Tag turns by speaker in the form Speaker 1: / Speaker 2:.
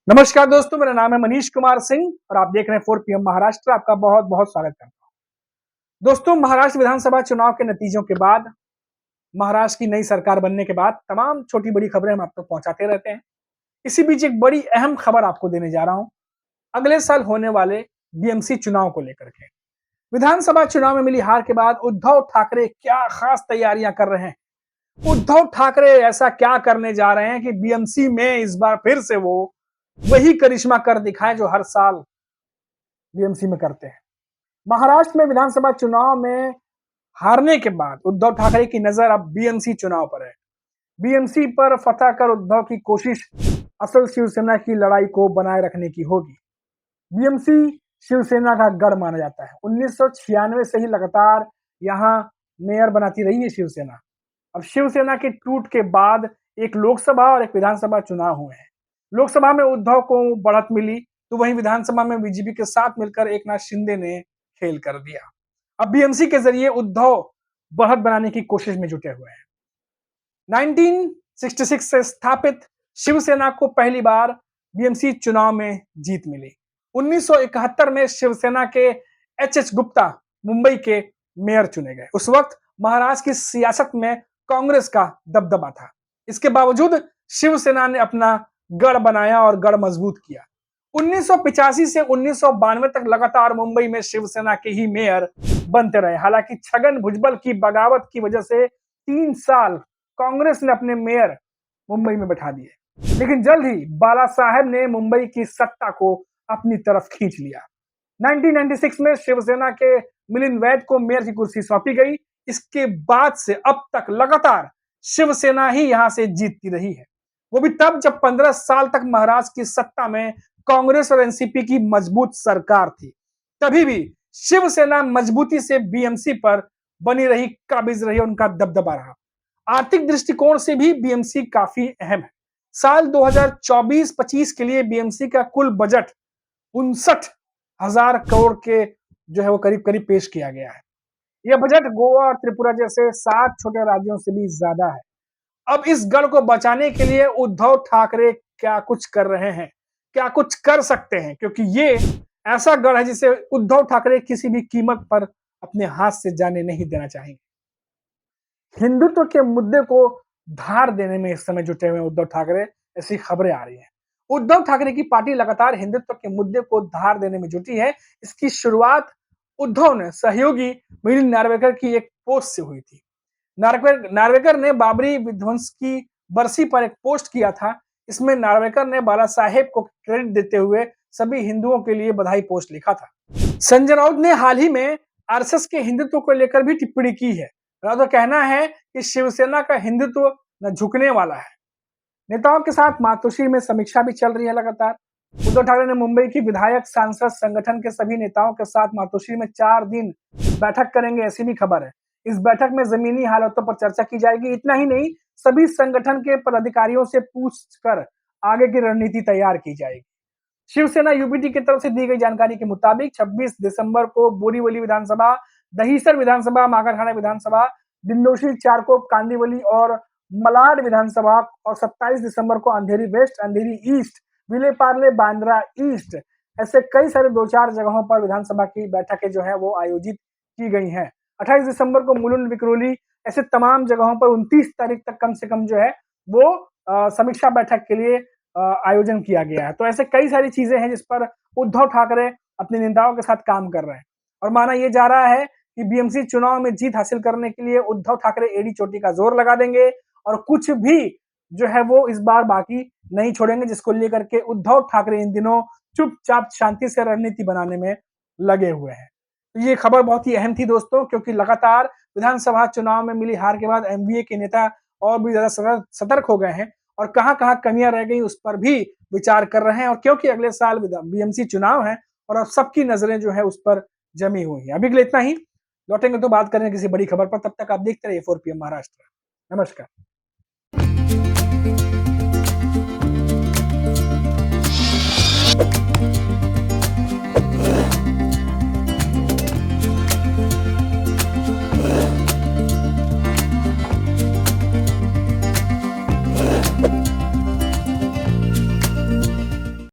Speaker 1: नमस्कार दोस्तों, मेरा नाम है मनीष कुमार सिंह और आप देख रहे हैं 4 PM महाराष्ट्र। आपका बहुत बहुत स्वागत करता हूं। दोस्तों, महाराष्ट्र विधानसभा चुनाव के नतीजों के बाद, महाराष्ट्र की नई सरकार बनने के बाद तमाम छोटी बड़ी खबरें हम आप तक पहुंचाते रहते हैं। इसी बीच एक बड़ी अहम खबर आपको देने जा रहा हूं, अगले साल होने वाले बीएमसी चुनाव को लेकर के। विधानसभा चुनाव में मिली हार के बाद उद्धव ठाकरे क्या खास तैयारियां कर रहे हैं। उद्धव ठाकरे ऐसा क्या करने जा रहे हैं कि बीएमसी में इस बार फिर से वो वही करिश्मा कर दिखाएं जो हर साल बीएमसी में करते हैं। महाराष्ट्र में विधानसभा चुनाव में हारने के बाद उद्धव ठाकरे की नजर अब बीएमसी चुनाव पर है। बीएमसी पर फतह कर उद्धव की कोशिश असल शिवसेना की लड़ाई को बनाए रखने की होगी। बीएमसी शिवसेना का गढ़ माना जाता है। 1996 से ही लगातार यहाँ मेयर बनाती रही है शिवसेना। अब शिवसेना के टूट के बाद एक लोकसभा और एक विधानसभा चुनाव हुए हैं। लोकसभा में उद्धव को बढ़त मिली, तो वहीं विधानसभा में बीजेपी के साथ मिलकर एकनाथ शिंदे ने खेल कर दिया। अब बीएमसी के जरिए उद्धव बढ़त बनाने की कोशिश में जुटे हुए हैं। 1966 से स्थापित शिवसेना को पहली बार बीएमसी चुनाव में जीत मिली। 1971 में शिवसेना के एच गुप्ता मुंबई के मेयर चुने गए। उस वक्त महाराष्ट्र की सियासत में कांग्रेस का दबदबा था। इसके बावजूद शिवसेना ने अपना गढ़ बनाया और गढ़ मजबूत किया। 1985 से 1992 तक लगातार मुंबई में शिवसेना के ही मेयर बनते रहे। हालांकि छगन भुजबल की बगावत की वजह से 3 साल कांग्रेस ने अपने मेयर मुंबई में बैठा दिए, लेकिन जल्द ही बाला साहेब ने मुंबई की सत्ता को अपनी तरफ खींच लिया। 1996 में शिवसेना के मिलिंद वैद को मेयर की कुर्सी सौंपी गई। इसके बाद से अब तक लगातार शिवसेना ही यहां से जीतती रही है, वो भी तब जब 15 साल तक महाराष्ट्र की सत्ता में कांग्रेस और एनसीपी की मजबूत सरकार थी। तभी भी शिवसेना मजबूती से बीएमसी पर बनी रही, काबिज रही, उनका दबदबा रहा। आर्थिक दृष्टिकोण से भी बीएमसी काफी अहम है। साल 2024-25 के लिए बीएमसी का कुल बजट 59,000 करोड़ के जो है वो करीब करीब पेश किया गया है। यह बजट गोवा और त्रिपुरा जैसे 7 छोटे राज्यों से भी ज्यादा है। अब इस गढ़ को बचाने के लिए उद्धव ठाकरे क्या कुछ कर रहे हैं, क्या कुछ कर सकते हैं, क्योंकि ये ऐसा गढ़ है जिसे उद्धव ठाकरे किसी भी कीमत पर अपने हाथ से जाने नहीं देना चाहेंगे। हिंदुत्व के मुद्दे को धार देने में इस समय जुटे हुए उद्धव ठाकरे, ऐसी खबरें आ रही हैं। उद्धव ठाकरे की पार्टी लगातार हिंदुत्व के मुद्दे को धार देने में जुटी है। इसकी शुरुआत उद्धव ने सहयोगी मिलिंद नार्वेकर की एक पोस्ट से हुई थी। नार्वेकर ने बाबरी विध्वंस की बरसी पर एक पोस्ट किया था। इसमें नार्वेकर ने बाला साहेब को क्रेडिट देते हुए सभी हिंदुओं के लिए बधाई पोस्ट लिखा था। संजय राउत ने हाल ही में आरएसएस के हिंदुत्व को लेकर भी टिप्पणी की है। राउत का कहना है कि शिवसेना का हिंदुत्व न झुकने वाला है। नेताओं के साथ मातोश्री में समीक्षा भी चल रही है लगातार। उद्धव ठाकरे ने मुंबई की विधायक सांसद संगठन के सभी नेताओं के साथ मातोश्री में 4 दिन बैठक करेंगे, ऐसी भी खबर है। इस बैठक में जमीनी हालातों पर चर्चा की जाएगी। इतना ही नहीं, सभी संगठन के पदाधिकारियों से पूछकर आगे की रणनीति तैयार की जाएगी। शिवसेना यूबीटी की तरफ से दी गई जानकारी के मुताबिक 26 दिसंबर को बोरीवली विधानसभा, दहिसर विधानसभा, माघरखाना विधानसभा, दिंडोशी, चारकोप, कांदिवली और मलाड विधानसभा और 27 दिसंबर को अंधेरी वेस्ट, अंधेरी ईस्ट, विलेपार्ले, बांद्रा ईस्ट, ऐसे कई सारे 2-4 जगहों पर विधानसभा की बैठकें जो है वो आयोजित की गई हैं। 28 दिसंबर को मुलुंड, विक्रोली, ऐसे तमाम जगहों पर 29 तारीख तक कम से कम जो है वो समीक्षा बैठक के लिए आयोजन किया गया है। तो ऐसे कई सारी चीजें हैं जिस पर उद्धव ठाकरे अपने नेताओं के साथ काम कर रहे हैं और माना यह जा रहा है कि बीएमसी चुनाव में जीत हासिल करने के लिए उद्धव ठाकरे एड़ी चोटी का जोर लगा देंगे और कुछ भी जो है वो इस बार बाकी नहीं छोड़ेंगे, जिसको लेकर के उद्धव ठाकरे इन दिनों चुपचाप शांति से रणनीति बनाने में लगे हुए हैं। तो ये खबर बहुत ही अहम थी दोस्तों, क्योंकि लगातार विधानसभा चुनाव में मिली हार के बाद एमवीए के नेता और भी ज्यादा सतर्क हो गए हैं और कहां-कहां कमियां रह गई उस पर भी विचार कर रहे हैं। और क्योंकि अगले साल बीएमसी चुनाव है और अब सबकी नजरें जो है उस पर जमी हुई है। अभी के लिए इतना ही, लौटेंगे तो बात करेंगे किसी बड़ी खबर पर। तब तक आप देखते रहिए 4 PM महाराष्ट्र। नमस्कार।